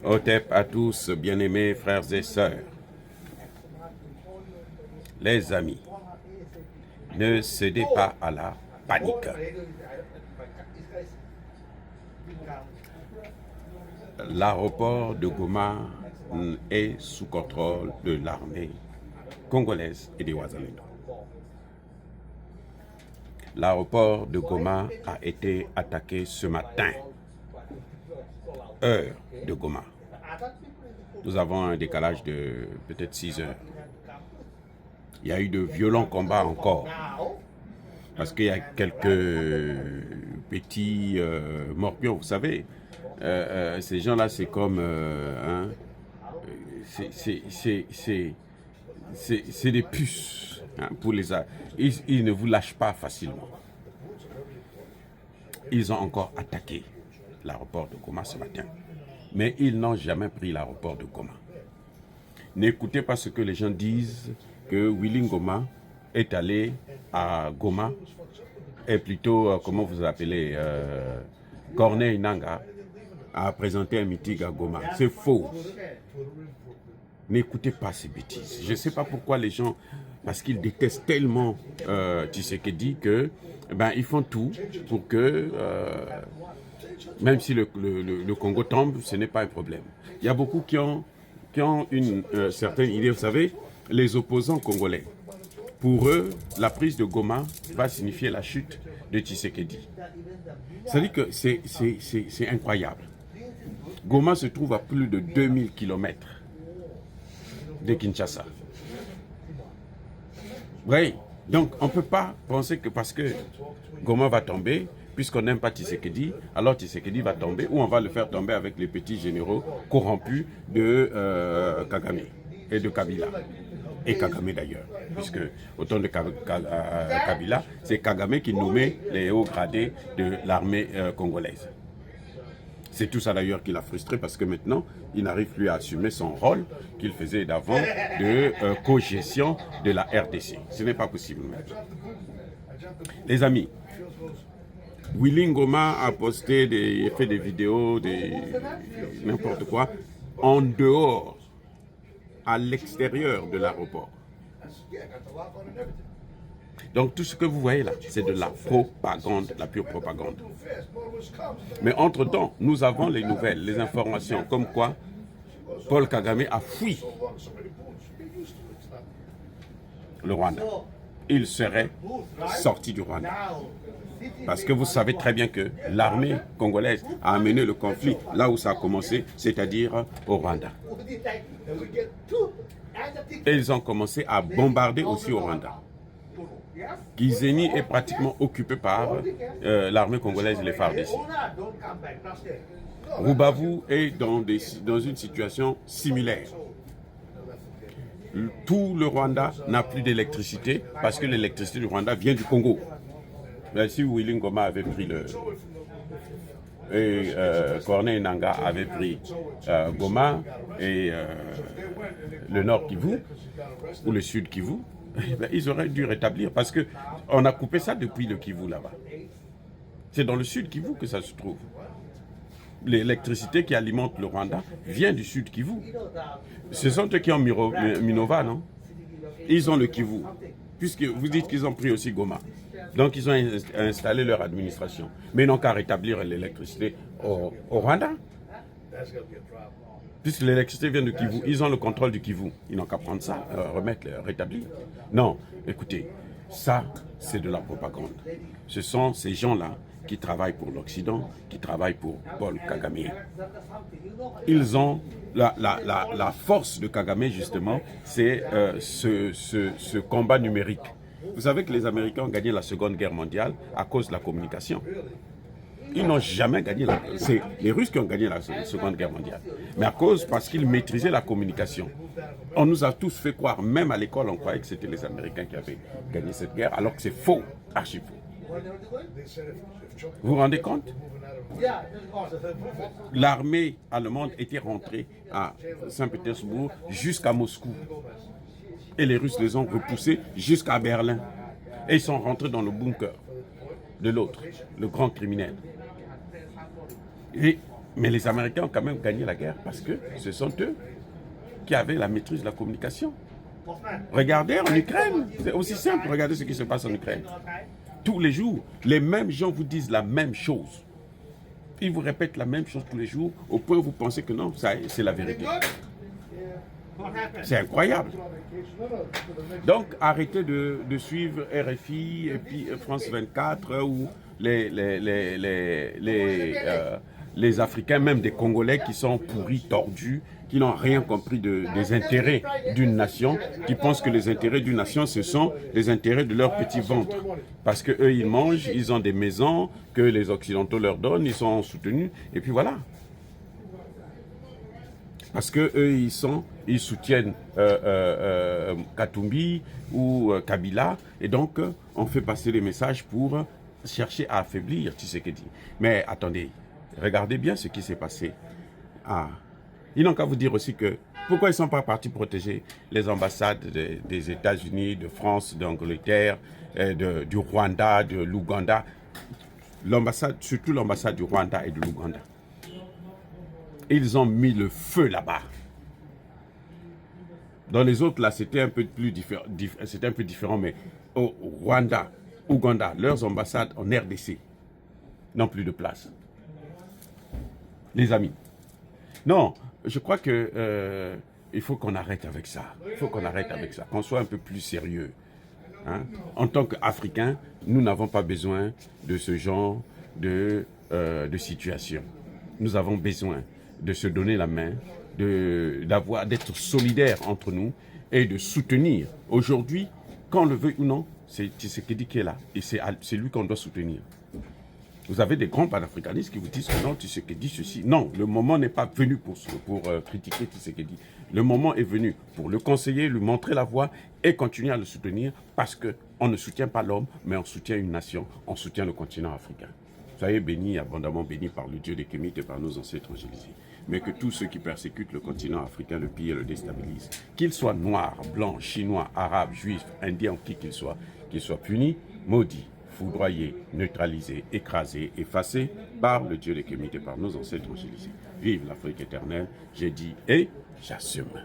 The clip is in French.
Hotep à tous, bien-aimés frères et sœurs, les amis, ne cédez pas à la panique. L'aéroport de Goma est sous contrôle de l'armée congolaise et des Ouazalendo. L'aéroport de Goma a été attaqué ce matin, heure de Goma. Nous avons un décalage de peut-être 6 heures. Il y a eu de violents combats encore, parce qu'il y a quelques petits morpions, vous savez. Ces gens-là, c'est comme... c'est des puces pour les... Ils ne vous lâchent pas facilement. Ils ont encore attaqué l'aéroport de Goma ce matin. Mais ils n'ont jamais pris l'aéroport de Goma. N'écoutez pas ce que les gens disent, que Willy Ngoma est allé à Goma, et plutôt, comment vous appelez, Corneille Nangaa a présenté un meeting à Goma. C'est faux. N'écoutez pas ces bêtises. Je ne sais pas pourquoi les gens, parce qu'ils détestent tellement Tshisekedi que, ils font tout pour que, même si le Congo tombe, ce n'est pas un problème. Il y a beaucoup qui ont une certaine idée, vous savez, les opposants congolais. Pour eux, la prise de Goma va signifier la chute de Tshisekedi. C'est-à-dire que c'est incroyable. Goma se trouve à plus de 2000 km de Kinshasa. Oui, donc on ne peut pas penser que parce que Goma va tomber, puisqu'on n'aime pas Tshisekedi, alors Tshisekedi va tomber, ou on va le faire tomber avec les petits généraux corrompus de Kagame et de Kabila. Et Kagame d'ailleurs, puisque au temps de Kabila, c'est Kagame qui nommait les hauts gradés de l'armée congolaise. C'est tout ça d'ailleurs qui l'a frustré, parce que maintenant, il n'arrive plus à assumer son rôle qu'il faisait d'avant de co-gestion de la RDC. Ce n'est pas possible maintenant. Les amis, Willy Ngoma a posté fait des vidéos, n'importe quoi, en dehors, à l'extérieur de l'aéroport. Donc tout ce que vous voyez là, c'est de la propagande, la pure propagande. Mais entre-temps, nous avons les nouvelles, les informations, comme quoi Paul Kagame a fui le Rwanda. Il serait sorti du Rwanda. Parce que vous savez très bien que l'armée congolaise a amené le conflit là où ça a commencé, c'est-à-dire au Rwanda. Et ils ont commencé à bombarder aussi au Rwanda. Gizeni est pratiquement occupé par l'armée congolaise et les FARDC. Rubavu est dans une situation similaire. Tout le Rwanda n'a plus d'électricité parce que l'électricité du Rwanda vient du Congo. Si Willy Ngoma avait pris Corneille Nangaa avait pris Goma et le nord Kivu, ou le sud Kivu, ils auraient dû rétablir, parce qu'on a coupé ça depuis le Kivu là-bas. C'est dans le sud Kivu que ça se trouve. L'électricité qui alimente le Rwanda vient du sud Kivu. Ce sont eux qui ont Minova, non? Ils ont le Kivu, puisque vous dites qu'ils ont pris aussi Goma. Donc ils ont installé leur administration. Mais ils n'ont qu'à rétablir l'électricité au Rwanda. Puisque l'électricité vient du Kivu, ils ont le contrôle du Kivu. Ils n'ont qu'à prendre ça, rétablir. Non, écoutez, ça c'est de la propagande. Ce sont ces gens-là qui travaillent pour l'Occident, qui travaillent pour Paul Kagame. Ils ont la force de Kagame, justement, c'est ce combat numérique. Vous savez que les Américains ont gagné la Seconde Guerre mondiale à cause de la communication. Ils n'ont jamais gagné c'est les Russes qui ont gagné la Seconde Guerre mondiale. Mais parce qu'ils maîtrisaient la communication. On nous a tous fait croire, même à l'école, on croyait que c'était les Américains qui avaient gagné cette guerre, alors que c'est faux, archi faux. Vous vous rendez compte? L'armée allemande était rentrée à Saint-Pétersbourg jusqu'à Moscou. Et les Russes les ont repoussés jusqu'à Berlin. Et ils sont rentrés dans le bunker de l'autre, le grand criminel. Et Mais les Américains ont quand même gagné la guerre parce que ce sont eux qui avaient la maîtrise de la communication. Regardez en Ukraine, c'est aussi simple, regardez ce qui se passe en Ukraine. Tous les jours, les mêmes gens vous disent la même chose. Ils vous répètent la même chose tous les jours, au point où vous pensez que non, c'est la vérité. C'est incroyable. Donc, arrêtez de suivre RFI et puis France 24 ou les Africains, même des Congolais qui sont pourris, tordus, qui n'ont rien compris des intérêts d'une nation, qui pensent que les intérêts d'une nation, ce sont les intérêts de leur petit ventre. Parce qu'eux, ils mangent, ils ont des maisons que les Occidentaux leur donnent, ils sont soutenus, et puis voilà. Parce qu'eux, ils soutiennent Katumbi ou Kabila, et donc on fait passer les messages pour chercher à affaiblir Tshisekedi. Mais attendez, regardez bien ce qui s'est passé. Ah, ils n'ont qu'à vous dire aussi que pourquoi ils ne sont pas partis protéger les ambassades des États-Unis, de France, d'Angleterre, du Rwanda, de l'Ouganda. L'ambassade, surtout l'ambassade du Rwanda et de l'Ouganda. Ils ont mis le feu là-bas. Dans les autres, là, c'était un peu plus différent, c'était un peu différent, mais au Rwanda, Ouganda, leurs ambassades en RDC n'ont plus de place. Les amis. Non, je crois que il faut qu'on arrête avec ça. Il faut qu'on arrête avec ça, qu'on soit un peu plus sérieux. Hein? En tant qu'Africains, nous n'avons pas besoin de ce genre de situation. Nous avons besoin de se donner la main, d'être solidaires entre nous et de soutenir. Aujourd'hui, qu'on le veuille ou non, c'est Tshisekedi qui est là. Et c'est lui qu'on doit soutenir. Vous avez des grands panafricanistes qui vous disent que non, Tshisekedi ceci. Non, le moment n'est pas venu pour critiquer Tshisekedi. Le moment est venu pour le conseiller, lui montrer la voie et continuer à le soutenir parce qu'on ne soutient pas l'homme, mais on soutient une nation, on soutient le continent africain. Soyez bénis, abondamment bénis par le Dieu des Kémites et par nos ancêtres angélisés. Mais que tous ceux qui persécutent le continent africain le pillent et le déstabilisent, qu'ils soient noirs, blancs, chinois, arabes, juifs, indiens ou qui qu'ils soient punis, maudits, foudroyés, neutralisés, écrasés, effacés par le Dieu des Kémites et par nos ancêtres angélisés. Vive l'Afrique éternelle, j'ai dit et j'assume.